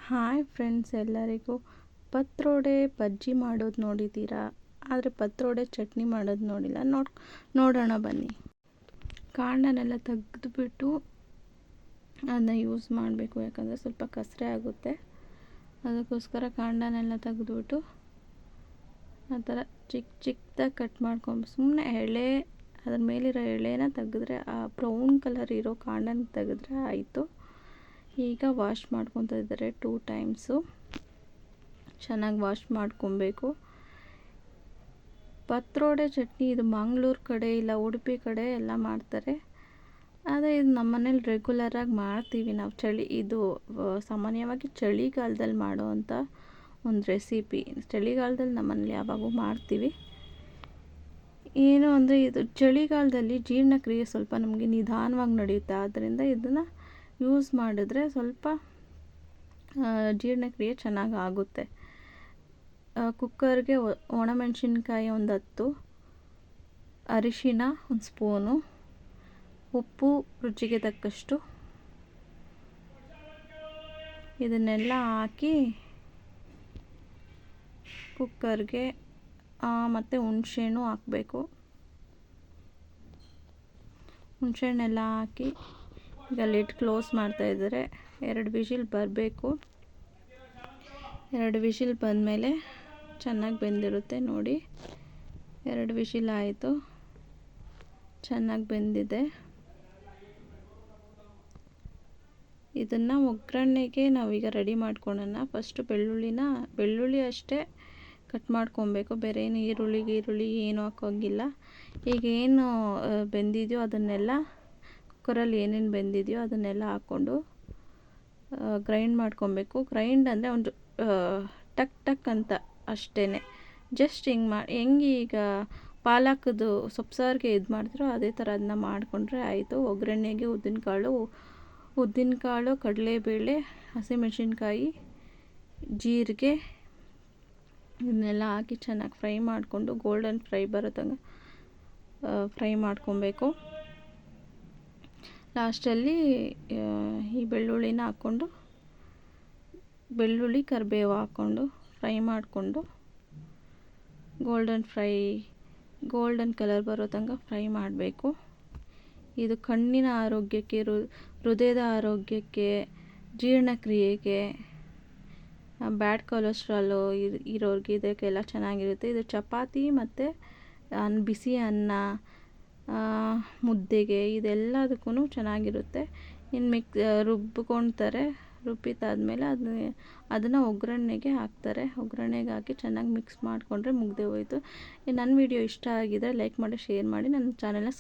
Hi friends, ಎಲ್ಲರಿಗೂ ಪತ್ರೊಡೆ ಬಜ್ಜಿ ಮಾಡೋದು ನೋಡಿದ್ದೀರಾ. ಆದರೆ ಪತ್ರೊಡೆ ಚಟ್ನಿ ಮಾಡೋದು ನೋಡಿಲ್ಲ. ನೋಡೋಣ ಬನ್ನಿ. ಕಾಂಡನೆಲ್ಲ ತೆಗೆದುಬಿಟ್ಟು ಅದನ್ನ ಯೂಸ್ ಮಾಡಬೇಕು, ಯಾಕಂದರೆ ಸ್ವಲ್ಪ ಕಸರೆ ಆಗುತ್ತೆ. ಅದಕ್ಕೋಸ್ಕರ ಕಾಂಡನೆಲ್ಲ ತೆಗೆದುಬಿಟ್ಟು ಆ ಥರ ಚಿಕ್ಕದಾಗಿ ಕಟ್ ಮಾಡ್ಕೊಂಡು ಸುಮ್ಮನೆ ಅದ್ರ ಮೇಲಿರೋ ಎಳೆನ ತೆಗೆದ್ರೆ, ಆ ಬ್ರೌನ್ ಕಲರ್ ಇರೋ ಕಾಂಡನ ತೆಗೆದ್ರೆ ಆಯಿತು. ಈಗ ವಾಶ್ ಮಾಡ್ಕೊತಾ ಇದ್ದಾರೆ 2 ಟೈಮ್ಸು. ಚೆನ್ನಾಗಿ ವಾಶ್ ಮಾಡ್ಕೊಬೇಕು. ಪತ್ರೊಡೆ ಚಟ್ನಿ ಇದು ಮಂಗಳೂರು ಕಡೆ ಇಲ್ಲ ಉಡುಪಿ ಕಡೆ ಎಲ್ಲ ಮಾಡ್ತಾರೆ. ಆದರೆ ಇದು ನಮ್ಮ ಮನೇಲಿ ರೆಗ್ಯುಲರಾಗಿ ಮಾಡ್ತೀವಿ ನಾವು. ಇದು ಸಾಮಾನ್ಯವಾಗಿ ಚಳಿಗಾಲದಲ್ಲಿ ಮಾಡೋವಂಥ ಒಂದು ರೆಸಿಪಿ. ಚಳಿಗಾಲದಲ್ಲಿ ನಮ್ಮ ಮನೇಲಿ ಯಾವಾಗೂ ಮಾಡ್ತೀವಿ. ಏನು ಅಂದರೆ ಇದು ಚಳಿಗಾಲದಲ್ಲಿ ಜೀರ್ಣಕ್ರಿಯೆ ಸ್ವಲ್ಪ ನಮಗೆ ನಿಧಾನವಾಗಿ ನಡೆಯುತ್ತೆ. ಆದ್ದರಿಂದ ಇದನ್ನು ಯೂಸ್ ಮಾಡಿದ್ರೆ ಸ್ವಲ್ಪ ಜೀರ್ಣಕ್ರಿಯೆ ಚೆನ್ನಾಗಿ ಆಗುತ್ತೆ. ಕುಕ್ಕರ್ಗೆ ಒಣಮೆಣಸಿನ್ಕಾಯಿ ಒಂದು 10, ಅರಿಶಿನ 1 ಸ್ಪೂನು, ಉಪ್ಪು ರುಚಿಗೆ ತಕ್ಕಷ್ಟು, ಇದನ್ನೆಲ್ಲ ಹಾಕಿ ಕುಕ್ಕರ್ಗೆ ಮತ್ತು ಹುಣಸೆಹಣ್ಣು ಹಾಕಬೇಕು. ಹುಣಸೆಹಣ್ಣೆಲ್ಲ ಹಾಕಿ ಈಗ ಲಿಡ್ ಕ್ಲೋಸ್ ಮಾಡ್ತಾಯಿದ್ದಾರೆ. 2 ವಿಷಿಲ್ ಬರಬೇಕು. 2 ವಿಷಿಲ್ ಬಂದಮೇಲೆ ಚೆನ್ನಾಗಿ ಬೆಂದಿರುತ್ತೆ ನೋಡಿ. 2 ವಿಷಿಲ್ ಆಯಿತು, ಚೆನ್ನಾಗಿ ಬೆಂದಿದೆ. ಇದನ್ನು ಒಗ್ಗರಣೆಗೆ ನಾವೀಗ ರೆಡಿ ಮಾಡ್ಕೊಳ್ಳೋಣ. ಫಸ್ಟು ಬೆಳ್ಳುಳ್ಳಿ ಅಷ್ಟೇ ಕಟ್ ಮಾಡ್ಕೊಬೇಕು. ಬೇರೆ ಏನು ಈರುಳ್ಳಿ ಏನು ಹಾಕೋಂಗಿಲ್ಲ. ಈಗ ಏನು ಬೆಂದಿದೆಯೋ ಅದನ್ನೆಲ್ಲ ಕುಕ್ಕರಲ್ಲಿ ಏನೇನು ಬೆಂದಿದೆಯೋ ಅದನ್ನೆಲ್ಲ ಹಾಕ್ಕೊಂಡು ಗ್ರೈಂಡ್ ಮಾಡ್ಕೊಬೇಕು. ಗ್ರೈಂಡ್ ಅಂದರೆ ಒಂದು ಟಕ್ ಅಂತ ಅಷ್ಟೇ. ಜಸ್ಟ್ ಹೆಂಗೆ ಈಗ ಪಾಲಕದ್ದು ಸೊಪ್ಪು ಸಾರಿಗೆ ಇದು ಮಾಡ್ತೀರೋ ಅದೇ ಥರ ಅದನ್ನ ಮಾಡಿಕೊಂಡ್ರೆ ಆಯಿತು. ಒಗ್ಗರಣೆಗೆ ಉದ್ದಿನಕಾಳು, ಕಡಲೆಬೇಳೆ, ಹಸಿಮೆಣಸಿನ್ಕಾಯಿ, ಜೀರಿಗೆ ಇದನ್ನೆಲ್ಲ ಹಾಕಿ ಚೆನ್ನಾಗಿ ಫ್ರೈ ಮಾಡಿಕೊಂಡು ಗೋಲ್ಡನ್ ಫ್ರೈ ಬರೋ ತನಕ ಫ್ರೈ ಮಾಡ್ಕೊಬೇಕು. ಲಾಸ್ಟಲ್ಲಿ ಈ ಬೆಳ್ಳುಳ್ಳಿನ ಹಾಕ್ಕೊಂಡು ಕರಿಬೇವು ಹಾಕ್ಕೊಂಡು ಫ್ರೈ ಮಾಡಿಕೊಂಡು ಗೋಲ್ಡನ್ ಕಲರ್ ಬರೋ ತನಕ ಫ್ರೈ ಮಾಡಬೇಕು. ಇದು ಕಣ್ಣಿನ ಆರೋಗ್ಯಕ್ಕೆ, ಹೃದಯದ ಆರೋಗ್ಯಕ್ಕೆ, ಜೀರ್ಣಕ್ರಿಯೆಗೆ, ಬ್ಯಾಡ್ ಕೊಲೆಸ್ಟ್ರಾಲು ಇರೋರಿಗೆ ಇದಕ್ಕೆಲ್ಲ ಚೆನ್ನಾಗಿರುತ್ತೆ. ಇದು ಚಪಾತಿ ಮತ್ತು ಬಿಸಿ ಅನ್ನ, ಮುದ್ದೆಗೆ ಇದೆಲ್ಲದಕ್ಕೂ ಚೆನ್ನಾಗಿರುತ್ತೆ. ಇನ್ನು ರುಬ್ಬಿಕೊಳ್ತಾರೆ. ರುಬ್ಬಿದ್ದಾದಮೇಲೆ ಅದನ್ನು ಒಗ್ಗರಣೆಗೆ ಹಾಕ್ತಾರೆ. ಒಗ್ಗರಣೆಗೆ ಹಾಕಿ ಚೆನ್ನಾಗಿ ಮಿಕ್ಸ್ ಮಾಡಿಕೊಂಡ್ರೆ ಮುಗ್ದೇ ಹೋಯಿತು. ನನ್ನ ವಿಡಿಯೋ ಇಷ್ಟ ಆಗಿದರೆ ಲೈಕ್ ಮಾಡಿ, ಶೇರ್ ಮಾಡಿ, ನನ್ನ ಚಾನೆಲ್ನ